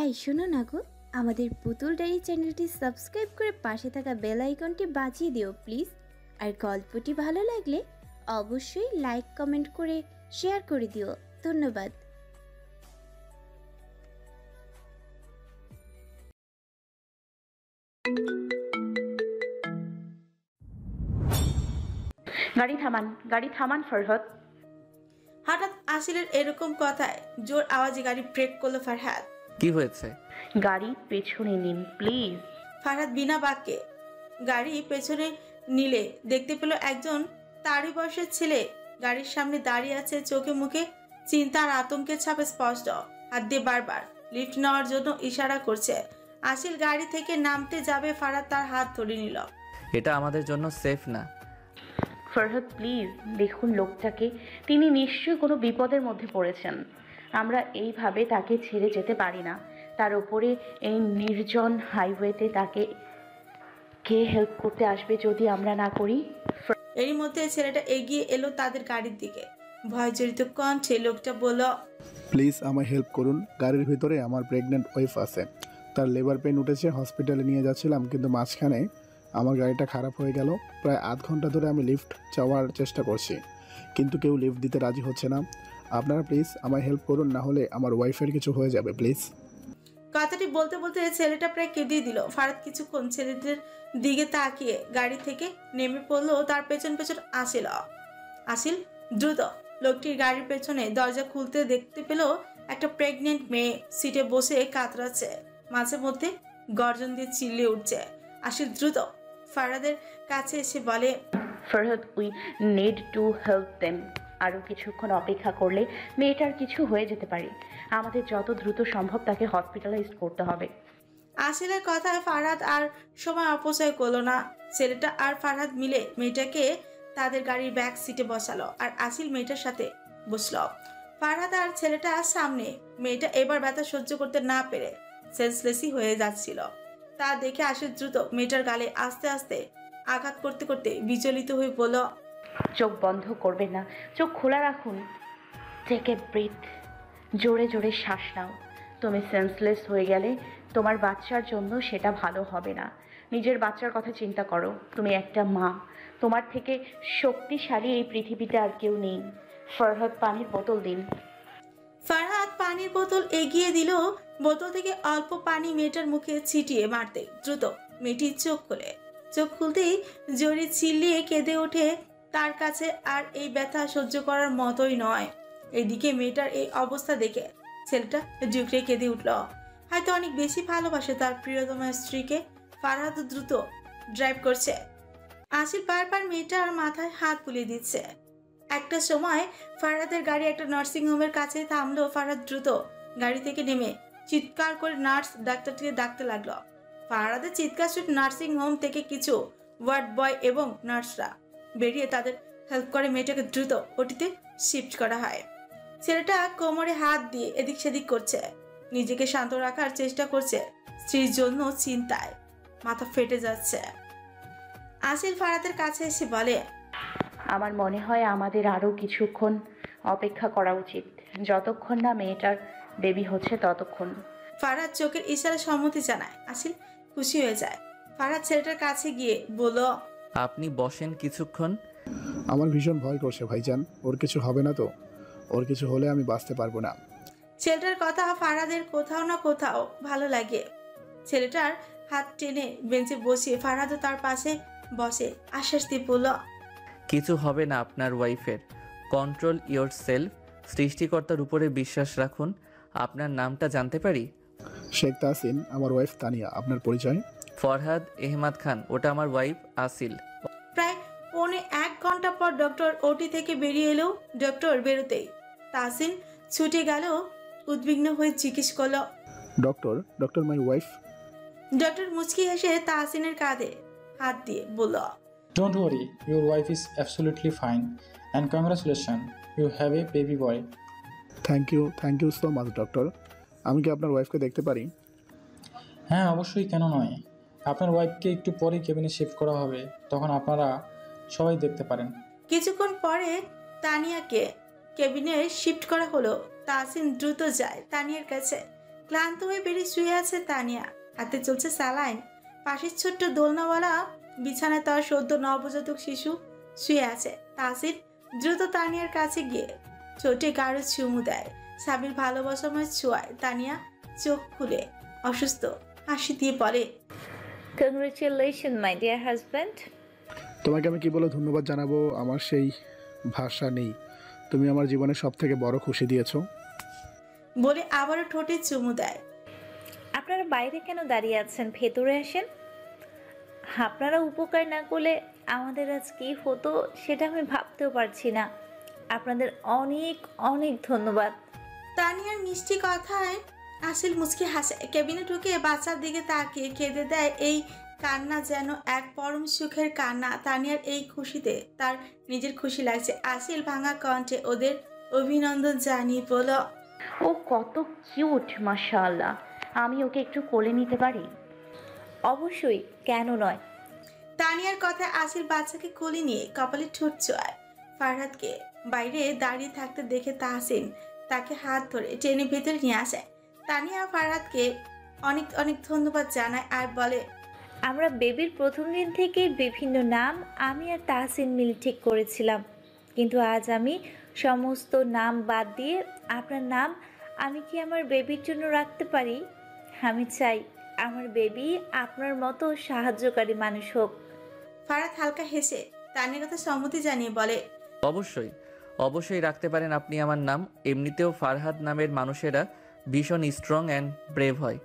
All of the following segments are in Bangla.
এই শোনো না গো, আমাদের পুতুল ডায়েরি চ্যানেলটি সাবস্ক্রাইব করে পাশে থাকা বেল আইকনটি বাজিয়ে দিও প্লিজ। আর গল্পটি ভালো লাগলে অবশ্যই লাইক কমেন্ট করে শেয়ার করে দিও। ধন্যবাদ। গাড়ি থামান ফরহাদ। হঠাৎ আসিলের এরকম কথায় জোর আওয়াজে গাড়ি ব্রেক করলো ফারহাদ। কি হয়েছে? গাড়ি পেছনে নিন প্লিজ। ফারহাদ বিনা বাক্যে গাড়ি পেছনে নিলে দেখতে পেল একজন তারই বয়সের ছেলে গাড়ির সামনে দাঁড়িয়ে আছে। চোখে মুখে চিন্তা আর আতঙ্কের ছাপ স্পষ্ট। হাত দিয়ে বারবার লিফট নেওয়ার জন্য ইশারা করছে। আসিল গাড়ি থেকে নামতে যাবে, ফারহাদ তার হাত ধরে নিল। এটা আমাদের জন্য সেফ না। ফরহাদ প্লিজ দেখুন লোকটাকে, তিনি নিশ্চয়ই কোনো বিপদের মধ্যে পড়েছেন। আমরা এইভাবে তাকে ছেড়ে যেতে পারি না। তার উপরে এই নির্জন হাইওয়েতে তাকে কে হেল্প করতে আসবে যদি আমরা না করি? এরই মধ্যে ছেলেটা এগিয়ে এলো তাদের গাড়ির দিকে। ভয়জড়িত কণ্ঠে লোকটা বলল, প্লিজ আমায় হেল্প করুন। গাড়ির ভিতরে আমার প্রেগনেন্ট ওয়াইফ আছে, তার লেবার পেন উঠেছে, হসপিটালে নিয়ে যাচ্ছিলাম, কিন্তু মাঝখানে আমার গাড়িটা খারাপ হয়ে গেল। প্রায় আধ ঘন্টা ধরে আমি লিফট চাওয়ার চেষ্টা করছি, কিন্তু কেউ লিফট দিতে রাজি হচ্ছে না। আপনারা প্লিজ আমায় হেল্প করুন, না হলে আমার ওয়াইফের কিছু হয়ে যাবে প্লিজ। কথাটি বলতে বলতে ছেলেটা প্রায় কেঁদে দিল। ফারহাদ কিছুক্ষণ ছেলেদের দিকে তাকিয়ে গাড়ি থেকে নেমে পড়লো। তার পেছন পেছন আসিল দ্রুত লোকটির গাড়ির পেছনে দরজা খুলতে দেখতে পেল একটা প্রেগনেন্ট মেয়ে সিটে বসে কাতরাচ্ছে, মাঝে মধ্যে গর্জন দিয়ে চিল্লিয়ে উঠছে। আসিল দ্রুত ফারহাদের কাছে এসে বলে, Farhad we need to help them. আরও কিছুক্ষণ অপেক্ষা করলে মেয়েটার কিছু হয়ে যেতে পারে। আমাদের যত দ্রুত সম্ভব তাকে হসপিটালাইজড করতে হবে। আসিলের কথায় ফারহাদ আর সময় অপচয় করলো না। ছেলেটা আর ফারহাদ মিলে মেয়েটাকে তাদের গাড়ির ব্যাক সিটে বসালো আর আসিল মেয়েটার সাথে বসলো। ফারহাদ আর ছেলেটা সামনে। মেয়েটা এবার ব্যথা সহ্য করতে না পেরে সেন্সলেসই হয়ে যাচ্ছিল। তা দেখে আসিল দ্রুত মেয়েটার গালে আস্তে আস্তে আঘাত করতে করতে বিচলিত হয়ে বলল, চোখ বন্ধ করবেন না, চোখ খোলা রাখুন। টেক এ ব্রিথ, জোরে জোরে শ্বাস নাও। তুমি সেন্সলেস হয়ে গেলে তোমার বাচ্চার জন্য সেটা ভালো হবে না। নিজের বাচ্চার কথা চিন্তা করো। তুমি একটা মা, তোমার থেকে শক্তিশালী এই পৃথিবীতে আর কেউ নেই। ফরহাদ পানির বোতল দিন। ফারহাদ পানির বোতল এগিয়ে দিল। বোতল থেকে অল্প পানি মেয়েটার মুখে ছিটিয়ে মারতে দ্রুত মেয়েটি চোখ খোলে। চোখ খুলতেই জোরে চিল্লিয়ে কেঁদে ওঠে। তার কাছে আর এই ব্যথা সহ্য করার মতোই নয়। এইদিকে মেয়েটার এই অবস্থা দেখে ছেলেটা জুকড়ে কেঁদে উঠল। হয়তো অনেক বেশি ভালোবাসে তার প্রিয়তমা স্ত্রীকে। ফারহাদ দ্রুত ড্রাইভ করছে। আসিল বারবার মেয়েটার মাথায় হাত বুলিয়ে দিচ্ছে। একটা সময় ফারহাদের গাড়ি একটা নার্সিং হোমের কাছে থামলো। ফারহাদ দ্রুত গাড়ি থেকে নেমে চিৎকার করে নার্স ডাক্তারটিকে ডাকতে লাগলো। ফারহাদের চিৎকার শুনে নার্সিং হোম থেকে কিছু ওয়ার্ড বয় এবং নার্সরা বেরিয়ে তাদের হেল্প করে মেয়েটাকে দ্রুত ওটিতে শিফট করা হয়। ছেলেটা কোমরে হাত দিয়ে এদিক সেদিক করছে, নিজেকে শান্ত রাখার চেষ্টা করছে। স্ত্রীর জন্য চিন্তায় মাথা ফেটে যাচ্ছে। আসিল ফারহাদের কাছে এসে বলে, আমার মনে হয় আমাদের আরও কিছুক্ষণ অপেক্ষা করা উচিত। যতক্ষণ না মেয়েটার বেবি হচ্ছে ততক্ষণ। ফারহাদ চোখের ইশারায় সম্মতি জানায়। আসিল খুশি হয়ে যায়। ফারহাদ ছেলেটার কাছে গিয়ে বলল, আপনি বসেন কিছুক্ষণ। আমার ভীষণ ভয় করছে ভাইজান, ওর কিছু হবে না তো? ওর কিছু হলে আমি বাঁচতে পারবো না। ছেলেটার কথা ফারহাদের কোথাও না কোথাও ভালো লাগে। ছেলেটার হাত টেনে বেঞ্চে বসিয়ে ফারহাদও তার পাশে বসে আশ্বাস দিয়ে বলল, কিছু হবে না আপনার ওয়াইফের। Control your self. সৃষ্টিকর্তার উপরে বিশ্বাস রাখুন। আপনার নামটা জানতে পারি? শেখ তাহসিন, আমার ওয়াইফ তানিয়া। আপনার পরিচয়? ফরহাদ আহমদ খান, ওটা আমার ওয়াইফ আসিল। প্রায় 1.25 ঘন্টা পর ডক্টর ওটি থেকে বেরিয়ে এলো। ডক্টর বেরোতেই তাহসিন ছুটে গেল, উদ্বিগ্ন হয়ে জিজ্ঞেস করলো, ডক্টর মাই ওয়াইফ? ডক্টর মুচকি হেসে তাহসিনের কাঁধে হাত দিয়ে বলল, Don't worry, your wife is absolutely fine. And congratulations, you have a baby boy. Thank you so much doctor. আমি কি আপনার ওয়াইফকে দেখতে পারি? হ্যাঁ অবশ্যই, কেন নয়। আপনার ওয়াইফকে একটু পরে কেবিনে শিফট করা হবে, তখন আপনারা সবাই দেখতে পারেন। কিছুক্ষণ পরে তানিয়াকে কেবিনে শিফট করা হলো। তাহসিন দ্রুত যায় তানিয়ার কাছে। ক্লান্ত হয়ে বেরিয়ে শুয়ে আছে তানিয়া। হাতে চলছে স্যালাইন। পাশের ছোট্ট দোলনাওয়ালা বিছানায় তার সদ্য নবজাতক শিশু শুয়ে আছে। তাসির দ্রুত তানিয়ার কাছে গিয়ে ছোটে গাঢ় চুমু দেয়। স্বামীর ভালোবাসাময় ছোঁয়ায় তানিয়া চোখ খুলে অসুস্থ হাসি দিয়ে বলে, Congratulations, my dear husband. তোমাকে আমি কি বলে ধন্যবাদ জানাবো, আমার সেই ভাষা নেই। তুমি আমার জীবনের সব থেকে বড় খুশি দিয়েছো। বলে আবারও ঠোঁটে চুমু দেয়। আপনারা বাইরে কেন দাঁড়িয়ে আছেন? ভেতরে আসেন। আপনারা উপকার না করলে আমাদের আজ কী হতো সেটা আমি ভাবতেও পারছি না। আপনাদের অনেক অনেক ধন্যবাদ। তানিয়ার মিষ্টি কথায় আসিল মুচকি হাসে। কেবিনে ঢুকে বাচ্চার দিকে তাকিয়ে কেঁদে দেয়। এই কান্না যেন এক পরম সুখের কান্না। তানিয়ার এই খুশিতে তার নিজের খুশি লাগছে। আসিল ভাঙা কণ্ঠে ওদের অভিনন্দন জানিয়ে বলল, ও কত কিউট, মাশাআল্লাহ। আমি ওকে একটু কোলে নিতে পারি? অবশ্যই, কেন নয়। তানিয়ার কথায় আসিল বাচ্চাকে কোলে নিয়ে কপালে ঠোঁট ছোঁয়ায়। ফারহাদকে বাইরে দাঁড়িয়ে থাকতে দেখে তাহসিন তাকে হাত ধরে টেনে ভেতরে নিয়ে আসে। তানিয়া ফারহাদকে অনেক অনেক ধন্যবাদ জানায় আর বলে, আমরা বেবির প্রথম দিন থেকে বিভিন্ন নাম আমি আর তাহসিন মিল ঠিক করেছিলাম, কিন্তু আজ আমি সমস্ত নাম বাদ দিয়ে আপনার নাম আমি কি আমার বেবির জন্য রাখতে পারি? আমি চাই আমার বেবি আপনার মতো সাহায্যকারী মানুষ হোক। ফারহাদ হালকা হেসে তানিয়ার কথা সম্মতি জানিয়ে বলে, অবশ্যই অবশ্যই রাখতে পারেন আপনি আমার নাম। এমনিতেও ফারহাদ নামের মানুষেরা ভীষণ স্ট্রং অ্যান্ড ব্রেভ হয়।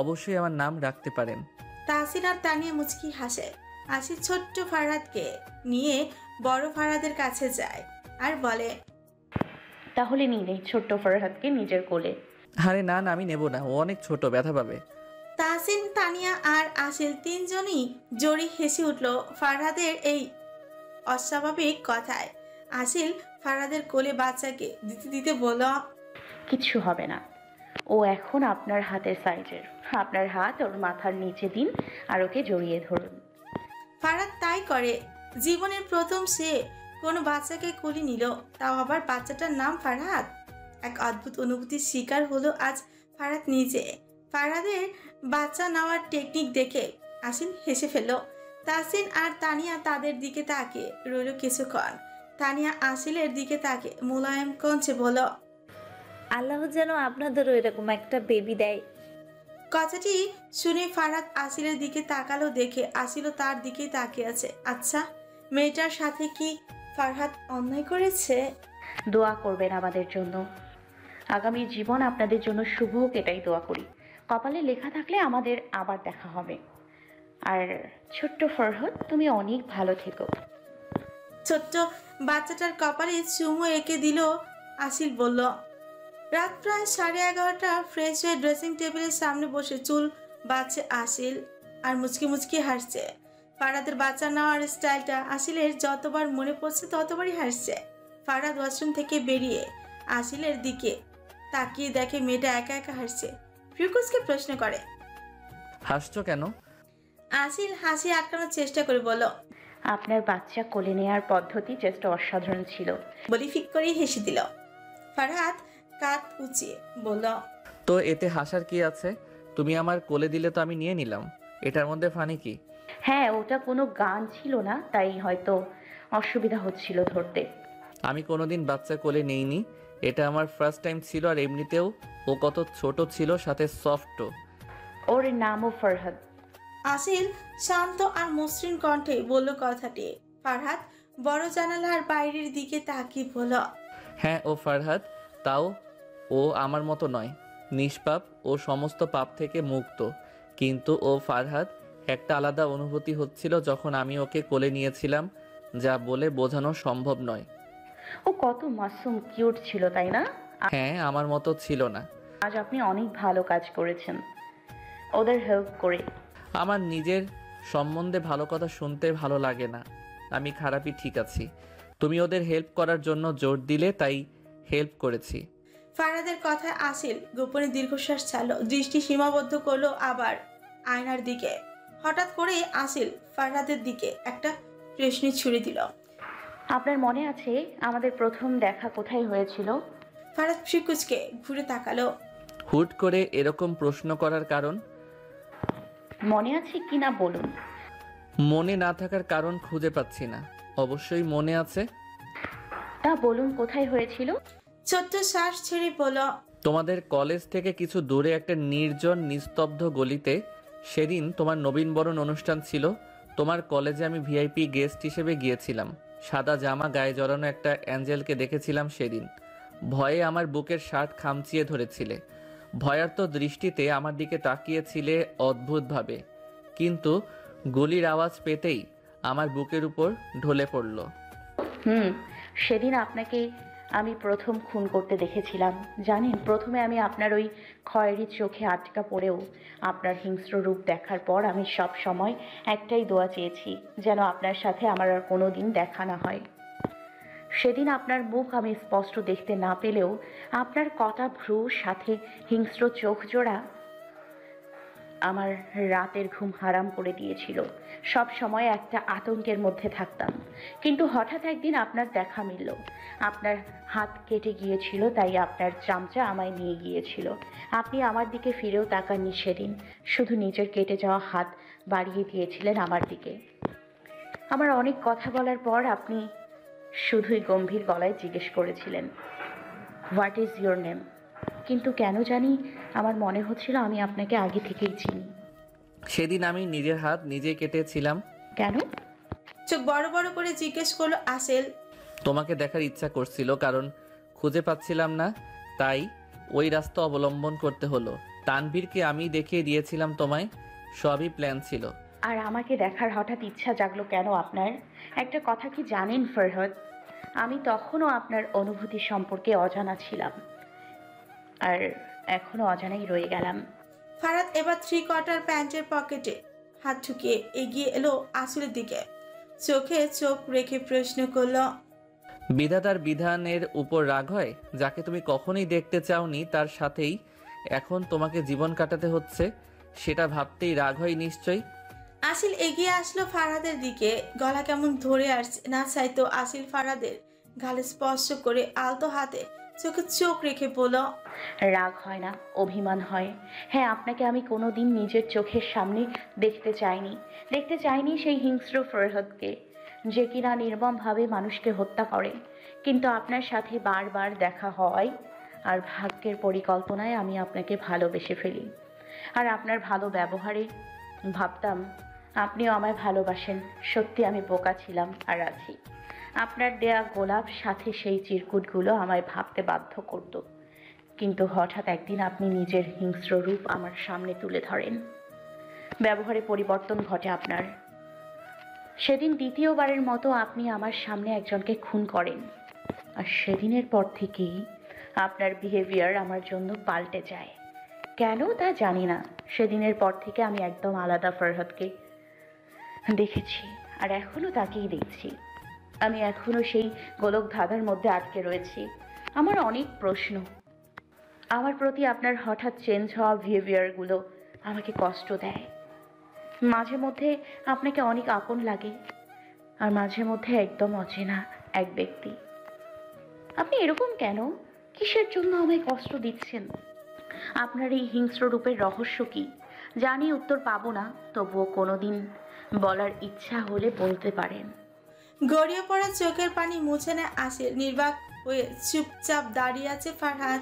অবশ্যই আমার নাম রাখতে পারেন। তাহসিন আর তানিয়া মুচকি হাসে। আসিল ছোট্ট ফারহাদকে নিয়ে বড় ফারহাদের কাছে যায় আর বলে, তাহলে নিন এই ছোট্ট ফারহাদকে নিজের কোলে। আরে না না, আমি নেব না, ও অনেক ছোট, ব্যথা পাবে। তাহসিন, তানিয়া আর আসিল তিনজনই জোরে হেসে উঠল ফারহাদের এই অস্বাভাবিক কথায়। আসিল ফারহাদের কোলে বাচ্চাকে দিতে দিতে বলল, কিচ্ছু হবে না, ও এখন আপনার হাতের সাইজের। আপনার হাত ওর মাথার নিচে দিন আর ওকে জড়িয়ে ধরুন। ফারহাদ তাই করে। জীবনের প্রথম সে কোনো বাচ্চাকে কোলে নিল, তাও আবার বাচ্চাটার নাম ফারহাদ। এক অদ্ভুত অনুভূতির শিকার হলো আজ ফারহাদ নিজে। ফারহাদের বাচ্চা নেওয়ার টেকনিক দেখে আসিল হেসে ফেলল। তাসিন আর তানিয়া তাদের দিকে তাকিয়ে রইল কিছুক্ষণ। তানিয়া আসিলের দিকে তাকিয়ে মোলায়েম কণ্ঠে বলল, আল্লাহ যেন আপনাদেরও এরকম একটা বেবি দেয়। কথাটি শুনে ফারহাদ আসিলের দিকে তাকালো। দেখে আসিলও তার দিকেই তাকিয়ে আছে। আচ্ছা, মেয়েটার সাথে কি ফারহাদ অন্যায় করেছে? দোয়া করবেন আমাদের জন্য। আগামী জীবন আপনাদের জন্য শুভ হোক, এটাই দোয়া করি। কপালে লেখা থাকলে আমাদের আবার দেখা হবে। আর ছোট্ট ফরহাদ, তুমি অনেক ভালো থেকো। ছোট্ট বাচ্চাটার কপালে চুমু এঁকে দিল আসিল। বলল, রাত প্রায় 11:30। ফ্রেশ হয়ে ড্রেসিং টেবিলের সামনে বসে চুল বাঁচছে আসিল আর মুচকি মুচকি হাসছে। ফারহাদের বাচ্চা নেওয়ার স্টাইলটা আসিলের যতবার মনে পড়ছে ততবারই হাসছে। ফারহাদ ওয়াশরুম থেকে বেরিয়ে আসিলের দিকে তাকিয়ে দেখে মেয়েটা একা একা হাসছে। ফিরকুসকে প্রশ্ন করে, হাসছো কেন? আসিল হাসি আটকানোর চেষ্টা করে বলল, আপনার বাচ্চা কোলে নেওয়ার পদ্ধতি জাস্ট অসাধারণ ছিল। বলি ফিক করেই হেসে দিল। ফারহাদ কাঁধ উঁচিয়ে বলল, তো এতে হাসার কি আছে? তুমি আমার কোলে দিলে তো আমি নিয়ে নিলাম, এটার মধ্যে ফানি কি? হ্যাঁ, ওটা কোনো গান ছিল না, তাই হয়তো অসুবিধা হচ্ছিল ধরতে। আমি কোনোদিন বাচ্চা কোলে নেইনি, এটা আমার ফার্স্ট টাইম ছিল। আর এমনিতেও ও কত ছোট ছিল, সাথে সফটও। ওর নামও ফরহাদ। আসিল শান্ত আর মসৃণ কণ্ঠে বলল কথাটি। ফারহাদ বড় জানালার বাইরের দিকে তাকিয়ে বলল, হ্যাঁ, ও ফারহাদ। তাও ও আমার মতো নয়, নিষ্পাপ। ও সমস্ত পাপ থেকে মুক্ত। কিন্তু ও ফারহাদ। একটা আলাদা অনুভূতি হচ্ছিল যখন আমি ওকে কোলে নিয়েছিলাম, যা বলে বোঝানো সম্ভব নয়। ও কত মাসুম কিউট ছিল, তাই না? হ্যাঁ, আমার মতো ছিল না। আজ আপনি অনেক ভালো কাজ করেছেন ওদের হেল্প করে। আমার নিজের সম্বন্ধে ভালো কথা শুনতে ভালো লাগে না। আমি খারাপই, ঠিক আছি। তুমি ওদের হেল্প করার জন্য জোর দিলে, তাই হেল্প করেছি। ফারহাদের কথায় আসিল গোপনে দীর্ঘশ্বাস ছাড়ল। দৃষ্টি সীমাবদ্ধ করলো আবার আয়নার দিকে। হঠাৎ করে আসিল ফারহাদের দিকে একটা প্রশ্ন ছুড়ে দিল। আপনার মনে আছে আমাদের প্রথম দেখা কোথায় হয়েছিল? ফারহাদ ফিরকুচকে ঘুরে তাকালো। হুট করে এরকম প্রশ্ন করার কারণ? মনে আছে কি না বলুন। মনে না থাকার কারণ খুঁজে পাচ্ছি না। অবশ্যই মনে আছে। তা বলুন কোথায় হয়েছিল? ছোট্ট শ্বাস ছেড়ে বলল, তোমাদের কলেজ থেকে কিছু দূরে একটা নির্জন নিস্তব্ধ গলিতে। সেদিন তোমার নবীনবরণ অনুষ্ঠান ছিল। তোমার কলেজে আমি ভিআইপি গেস্ট হিসেবে গিয়েছিলাম। সাদা জামা গায়ে জড়ানো একটা অ্যাঞ্জেলকে দেখেছিলাম সেদিন। ভয়ে আমার বুকের শার্ট খামচিয়ে ধরেছিলে। ভয়ার্ত দৃষ্টিতে আমার দিকে তাকিয়েছিলে অদ্ভুতভাবে, কিন্তু গুলির আওয়াজ পেতেই আমার বুকের উপর ঢলে পড়ল। সেদিন আপনাকে আমি প্রথম খুন করতে দেখেছিলাম। জানেন, প্রথমে আমি আপনার ওই খয়েরি চোখে আটকা পড়েও আপনার হিংস্র রূপ দেখার পর আমি সব সময় একটাই দোয়া চেয়েছি, যেন আপনার সাথে আমার আর কোনো দিন দেখা না হয়। সেদিন আপনার মুখ আমি স্পষ্ট দেখতে না পেলেও আপনার কটা ভ্রুর সাথে হিংস্র চোখ জোড়া আমার রাতের ঘুম হারাম করে দিয়েছিল। সব সময় একটা আতঙ্কের মধ্যে থাকতাম। কিন্তু হঠাৎ একদিন আপনার দেখা মিলল। আপনার হাত কেটে গিয়েছিল, তাই আপনার চামচা আমায় নিয়ে গিয়েছিল। আপনি আমার দিকে ফিরেও তাকাননি সেদিন, শুধু নিজের কেটে যাওয়া হাত বাড়িয়ে দিয়েছিলেন আমার দিকে। আমার অনেক কথা বলার পর আপনি শুধুই গম্ভীর গলায় জিজ্ঞেস করেছিলেন, হোয়াট ইজ ইয়োর নেম? কিন্তু কেন জানি আমার মনে হচ্ছিল আমি আপনাকে আগে থেকেই চিনি। সেদিন আমি নিজের হাত নিজে কেটেছিলাম। কেন? চোখ বড় বড় করে জিজ্ঞেস করলো আসেল। তোমাকে দেখার ইচ্ছা করছিল, কারণ খুঁজে পাচ্ছিলাম না, তাই ওই রাস্তা অবলম্বন করতে হলো। তানভীরকে আমি দেখিয়ে দিয়েছিলাম তোমায়। সবই প্ল্যান ছিল। আর আমাকে দেখার হঠাৎ ইচ্ছা জাগলো কেন আপনার? একটা কথা কি জানেন ফরহাদ, আমি তখনও আপনার অনুভূতি সম্পর্কে অজানা ছিলাম, আর এখনো অজানাই রয়ে গেলাম। ফারাদ এবার 3/4 প্যান্টের পকেটে হাত ঢুকিয়ে এগিয়ে এলো আসলের দিকে। চোখে চোখ রেখে প্রশ্ন করলো, বিধাতার বিধানের উপর রাগ হয়? যাকে তুমি কখনোই দেখতে চাওনি তার সাথেই এখন তোমাকে জীবন কাটাতে হচ্ছে, সেটা ভাবতেই রাগ হয় নিশ্চয়ই। আসিল এগিয়ে আসলো ফারাদের দিকে। গলা কেমন ধরে আসছে না চাইতো আসিল ফারাদের গালে স্পর্শ করে আলতো হাতে চোখে চোখ রেখে বলল, রাগ হয় না, অভিমান হয়। হ্যাঁ, আপনাকে আমি কোনোদিন নিজের চোখের সামনে দেখতে চাইনি সেই হিংস্র ফরহাদকে, যে কিনা নির্মমভাবে মানুষকে হত্যা করে। কিন্তু আপনার সাথে বারবার দেখা হয় আর ভাগ্যের পরিকল্পনায় আমি আপনাকে ভালোবেসে ফেলি। আর আপনার ভালো ব্যবহারে ভাবতাম আপনিও আমায় ভালোবাসেন। সত্যি আমি বোকা ছিলাম আর আছি। আপনার দেয়া গোলাপ সাথে সেই চিরকুটগুলো আমায় ভাবতে বাধ্য করত। কিন্তু হঠাৎ একদিন আপনি নিজের হিংস্র রূপ আমার সামনে তুলে ধরেন। ব্যবহারে পরিবর্তন ঘটে আপনার। সেদিন দ্বিতীয়বারের মতো আপনি আমার সামনে একজনকে খুন করেন, আর সেদিনের পর থেকেই আপনার বিহেভিয়ার আমার জন্য পাল্টে যায়। কেন তা জানি না। সেদিনের পর থেকে আমি একদম আলাদা ফরহাদকে দেখেছি, আর এখনও তাকেই দেখছি। আমি এখনও সেই গোলক ধাঁধার মধ্যে আটকে রয়েছি। আমার অনেক প্রশ্ন। আমার প্রতি আপনার হঠাৎ চেঞ্জ হওয়া বিহেভিয়ারগুলো আমাকে কষ্ট দেয়। মাঝে মধ্যে আপনাকে অনেক আপন লাগে, আর মাঝে মধ্যে একদম অচেনা এক ব্যক্তি। আপনি এরকম কেন? কিসের জন্য আমায় কষ্ট দিচ্ছেন? আপনার এই হিংস্র রূপের রহস্য কি? জানি উত্তর পাবো না, তবুও কোনোদিন বলার ইচ্ছা হলে বলতে পারেন। গড়িয়ে পড়া চোখের পানি মুছে নেয় আসিল। নির্বাক হয়ে চুপচাপ দাঁড়িয়ে আছে ফারহাদ।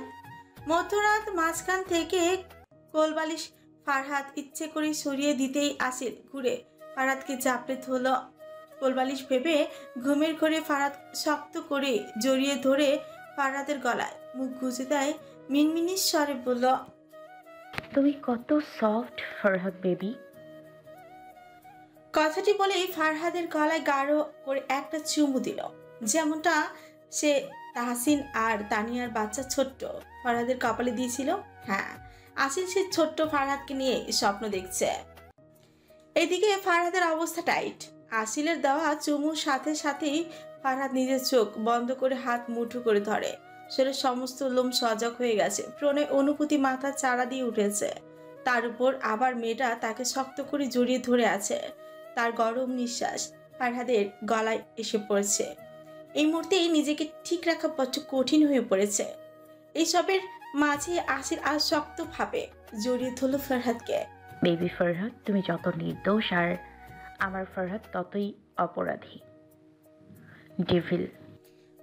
মধ্যরাত মাঝখান থেকে কোলবালিশ ফারহাদ ইচ্ছে করে সরিয়ে দিতেই আসিল ঘুরে ফারহাদকে চাপড়ে ধরল। কোলবালিশ ভেবে ঘুমের ঘরে ফারহাদ শক্ত করে জড়িয়ে ধরে ফারহাদের গলায় মুখ গুজে দেয়। মিনমিনির স্বরে বলল, তুমি কত সফট ফরহাদ বেবি। কথাটি বলেই ফারহাদের গলায় গাঢ় করে একটা চুমু দিল, যেমনটা সে তাহসিন আর তানিয়ার বাচ্চা ছোট্ট ফারহাদের কপালে দিয়েছিল। হ্যাঁ, আসিল সে ছোট্ট ফারহাদকে নিয়ে স্বপ্ন দেখছে। এদিকে ফারহাদের অবস্থা টাইট। আসিলের দেওয়া চুমুর সাথে সাথেই ফারহাদ নিজের চোখ বন্ধ করে হাত মুঠো করে ধরে। শরীরের সমস্ত লোম সজাগ হয়ে গেছে। প্রণয় অনুভূতি মাথা চাড়া দিয়ে উঠেছে। তার উপর আবার মেয়েটা তাকে শক্ত করে জড়িয়ে ধরে আছে। তার গরম নিঃশ্বাস ফারহাদের গলায় এসে পড়ছে। এই মুহূর্তেই নিজেকে ঠিক রাখা বড্ড কঠিন হয়ে পড়েছে। এইসবের মাঝে আসিল আর শক্তভাবে জড়িয়ে ধরল ফরহাদকে। বেবি ফরহাদ, তুমি যত নির্দোষ আর আমার ফরহাদ ততই অপরাধী। ডেভিল।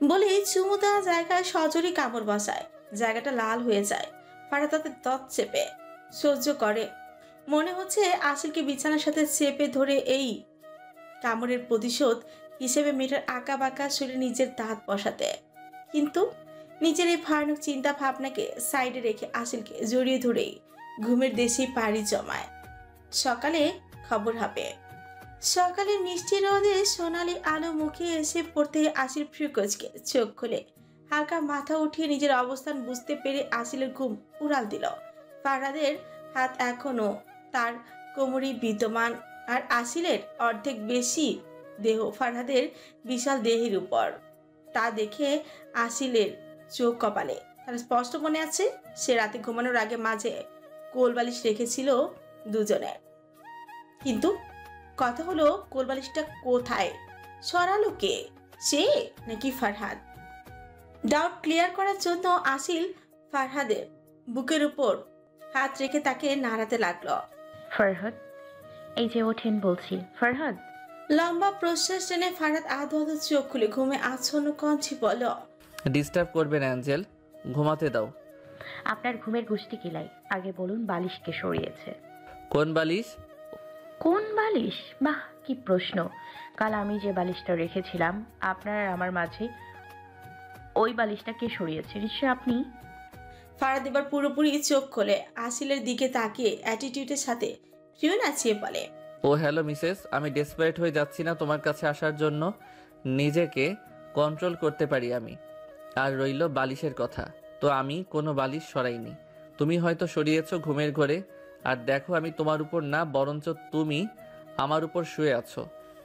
বলে চুমু দেওয়া জায়গায় সজোরে কামড় বসায়। জায়গাটা লাল হয়ে যায়। ফারহাদ তাতে দাঁত চেপে সহ্য করে। মনে হচ্ছে আসিলকে বিছানার সাথে চেপে ধরে এই কামড়ের প্রতিশোধ হিসেবে মেয়েটার আঁকা বাঁকা শরীরে নিজের দাঁত বসাতে। কিন্তু নিজের এই ভয়ানক চিন্তা ভাবনাকে সাইডে রেখে আসিলকে জড়িয়ে ধরেই ঘুমের দেশে পাড়ি জমায়। সকালে খবর হবে। সকালে মিষ্টি রোদে সোনালি আলো মুখে এসে পড়তে আসিল ফ্রিকোজকে চোখ খুলে হালকা মাথা উঠিয়ে নিজের অবস্থান বুঝতে পেরে আসিলের ঘুম উড়াল দিল। ফারহাদের হাত এখনো তার কোমরে বিদ্যমান আর আসিলের অর্ধেক বেশি দেহ ফারহাদের বিশাল দেহের উপর। তা দেখে আসিলের চোখ কপালে। তার স্পষ্ট মনে আছে সে রাতে ঘুমানোর আগে মাঝে কোলবালিশ রেখেছিল দুজনের। কিন্তু কথা হলো কোলবালিশটা কোথায় সরালো কে, সে নাকি ফারহাদ? ডাউট ক্লিয়ার করার জন্য আসিল ফারহাদের বুকের উপর হাত রেখে তাকে নাড়াতে লাগলো। ফরহাদ, এই যে ওঠেন বলছি। ফরহাদ। লম্বা প্রশ্বাস টেনে ফারহাদ আধো আধো চোখ খুলে ঘুমে আচ্ছন্ন কণ্ঠে বলল, ডিস্টার্ব করবেন অ্যাঞ্জেল, ঘুমাতে দাও। আপনার ঘুমের গুষ্টি কিলাই, আগে বলুন বালিশকে সরিয়েছে। কোন বালিশ? কোন বালিশ? বাহ, কি প্রশ্ন! কাল আমি যে বালিশটা রেখেছিলাম আপনার আর আমার মাঝে, ওই বালিশটা কে সরিয়েছে? নিশ্চয় আপনি। ফারহাদ এবার পুরোপুরি চোখ খোলে আসিলের দিকে তাকিয়ে অ্যাটিটিউডের সাথে প্রিয় নাচিয়ে বলে, ও হ্যালো মিসেস, আমি ডেসপারেট হয়ে যাচ্ছি না তোমার কাছে আসার জন্য। নিজেকে কন্ট্রোল করতে পারি আমি। আর রইল বালিশের কথা, তো আমি কোনো বালিশ সরাইনি। তুমি হয়তো সরিয়েছো ঘুমের ঘরে। আর দেখো, আমি তোমার উপর না, বরঞ্চ তুমি আমার উপর শুয়ে আছো।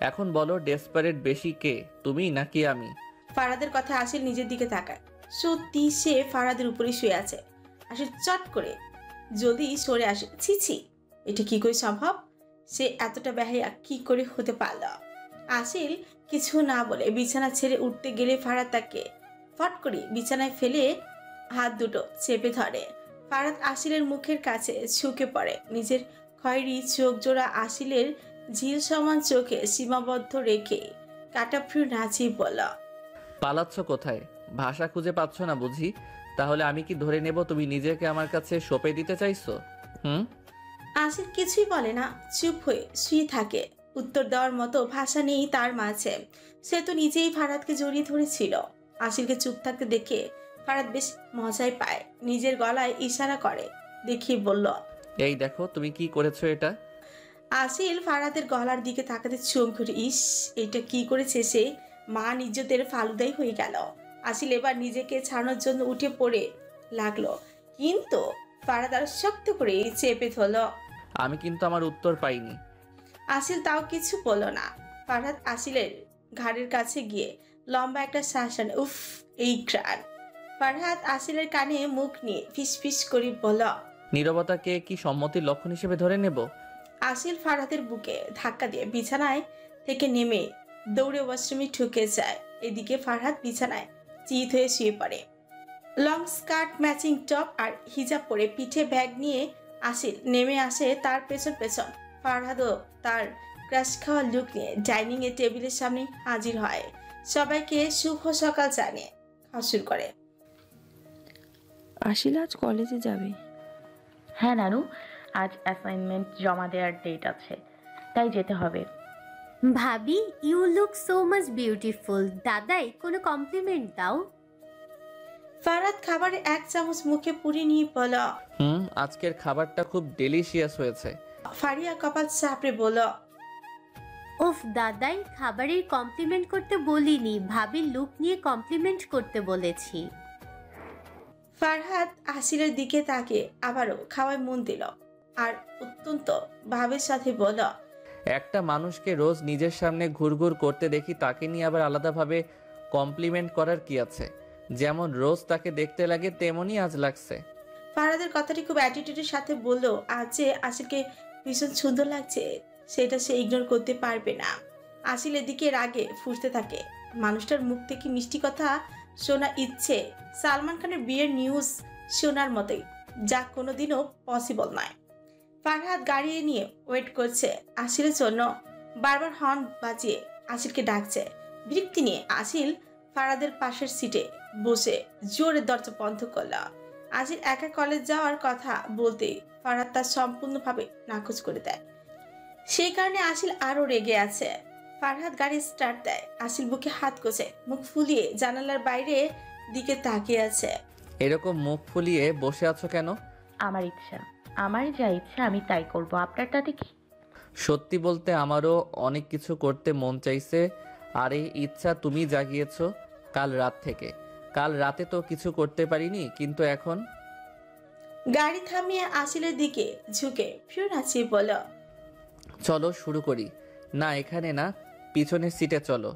এখন বলো, ডেসপারেট বেশি কে, তুমি নাকি আমি? ফারহাদের কথা আসিল নিজের দিকে তাকায়। সত্যি সে ফারহাদের উপরে শুয়ে আছে। আসিল চট করে যদি সরে আসে, ছি ছি, এটা কি করে সম্ভব? সে এতটা বেহায়া কি করে হতে পারল? আসিল কিছু না বলে বিছানা ছেড়ে উঠতে গেলে ফারহাদ তাকে ফট করে বিছানায় ফেলে হাত দুটো চেপে ধরে। ফারহাদ আসিলের মুখের কাছে ঝুঁকে পড়ে। নিজের খয়েরি চোখ জোড়া আসিলের ঝিল সমান চোখে সীমাবদ্ধ রেখে কাটা ফ্রু নাচিয়ে বলল, পালাচ্ছ কোথায়? ভাষা খুঁজে পাচ্ছ না বুঝি? তাহলে আমি কি ধরে নেব তুমি নিজেকে আমার কাছে সঁপে দিতে চাইছো? আসিল কিছুই বলে না, চুপ হয়ে শুয়ে থাকে। উত্তর দেওয়ার মতো ভাষা নেই তার মাঝে। সে তো নিজেই ফারহাদকে জড়িয়ে ধরেছিল। আসিলকে চুপ থাকতে দেখে ফারহাদ বেশ মজাই পায়। নিজের গলায় ইশারা করে দেখিয়ে বলল, এই দেখো তুমি কি করেছো এটা। আসিল ফারহাদের গলার দিকে তাকাতে চোখ ঘুরে, ইস, এটা কি করেছে সে? মান ইজ্জতের ফালুদাই হয়ে গেল। আসিল এবার নিজেকে ছাড়ানোর জন্য উঠে পড়ে লাগলো, কিন্তু ফারহাদ আর শক্ত করে চেপে ধরল। আমি কিন্তু আমার উত্তর পাইনি। আসিল তাও কিছু বলল না। ফারহাদ আসিলের ঘাড়ের কাছে গিয়ে লম্বা একটা শ্বাস আনে। উফ, এই ঘ্রাণ! ফারহাদ আসিলের কানে মুখ নিয়ে ফিসফিস করে বলল, নীরবতাকে কি সম্মতির লক্ষণ হিসেবে ধরে নেব? আসিল ফারহাদের বুকে ধাক্কা দিয়ে বিছানায় থেকে নেমে দৌড়ে ওয়াশরুমে ঢুকে যায়। এদিকে ফারহাদ বিছানায় চিত হয়ে শুয়ে পড়ে। লং স্কার্ট, ম্যাচিং টপ আর হিজাব পরে পিঠে ব্যাগ নিয়ে আসিল নেমে আসে তার পেছন পেছন। ফারহাদও তার ক্রাশ খাওয়া লুক নিয়ে ডাইনিং এর টেবিলের সামনে হাজির হয়। সবাইকে শুভ সকাল জানিয়ে খাওয়া শুরু করে। আসিল আজ কলেজে যাবে? হ্যাঁ নানু, আজ অ্যাসাইনমেন্ট জমা দেওয়ার ডেট আছে, তাই যেতে হবে। ভাবি, you look so much beautiful. দাদাই কোনো কমপ্লিমেন্ট দাও। ফারহাদ খাবারে এক চামচ মুখে পুরি নিয়ে বলল, আজকের খাবারটা খুব ডেলিশিয়াস হয়েছে। ফারিয়া কপাল চাপড়ে বলল, উফ দাদাই, খাবারের কমপ্লিমেন্ট করতে বলিনি, ভাবির লুক নিয়ে কমপ্লিমেন্ট করতে বলেছি। ফারহাদ আসিলের দিকে তাকে আবারও খাওয়ায় মন দিল আর অত্যন্ত ভাবের সাথে বলল, একটা মানুষকে রোজ নিজের সামনে ঘুরঘুর করতে দেখি, তাকে নিয়ে আবার আলাদাভাবে কমপ্লিমেন্ট করার কি আছে? যেমন রোজ তাকে দেখতে লাগে তেমনই আজ লাগছে। ফারহাদের কথাটি খুব অ্যাটিটিউডের সাথে বলল। আজ যে আসিলকে ভীষণ সুন্দর লাগছে সেটা সে ইগনোর করতে পারবে না। আসিলের দিকে রাগে ফুঁসতে থাকে। মানুষটার মুখ থেকে মিষ্টি কথা শোনা ইচ্ছে। সালমান খানের বিয়ের নিউজ সোনার মতোই, যা কোনোদিনও পসিবল নয়। ফারহাদ গাড়ি নিয়ে ওয়েট করছে আসিলের জন্য। বারবার হর্ন বাজিয়ে আসিলকে ডাকছে। বিরক্তি নিয়ে আসিল ফারহাদের পাশের সিটে বসে জোরে দরজা বন্ধ করল। আসিল একা কলেজ যাওয়ার কথা বলতেই ফারহাদ তা সম্পূর্ণভাবে নাকচ করে দেয়। সেই কারণে আসিল আরো রেগে আছে। ফারহাদ গাড়ি স্টার্ট দেয়। আসিল বুকে হাত কষে মুখ ফুলিয়ে জানালার বাইরে দিকে তাকিয়ে আছে। এরকম মুখ ফুলিয়ে বসে আছো কেন? আমার ইচ্ছা, আমার যা ইচ্ছা আমি তাই করব, আপনার তাতে কি? সত্যি বলতে আমারও অনেক কিছু করতে মন চাইছে, আর এই ইচ্ছা তুমি জাগিয়েছো কাল রাত থেকে। কাল রাতে তো কিছু করতে পারিনি, কিন্তু এখন গাড়ি থামিয়ে আসিলের দিকে ঝুঁকে ফিরে নাচিয়ে বলল, চলো শুরু করি। না এখানে না, পিছনের সিটে চলো।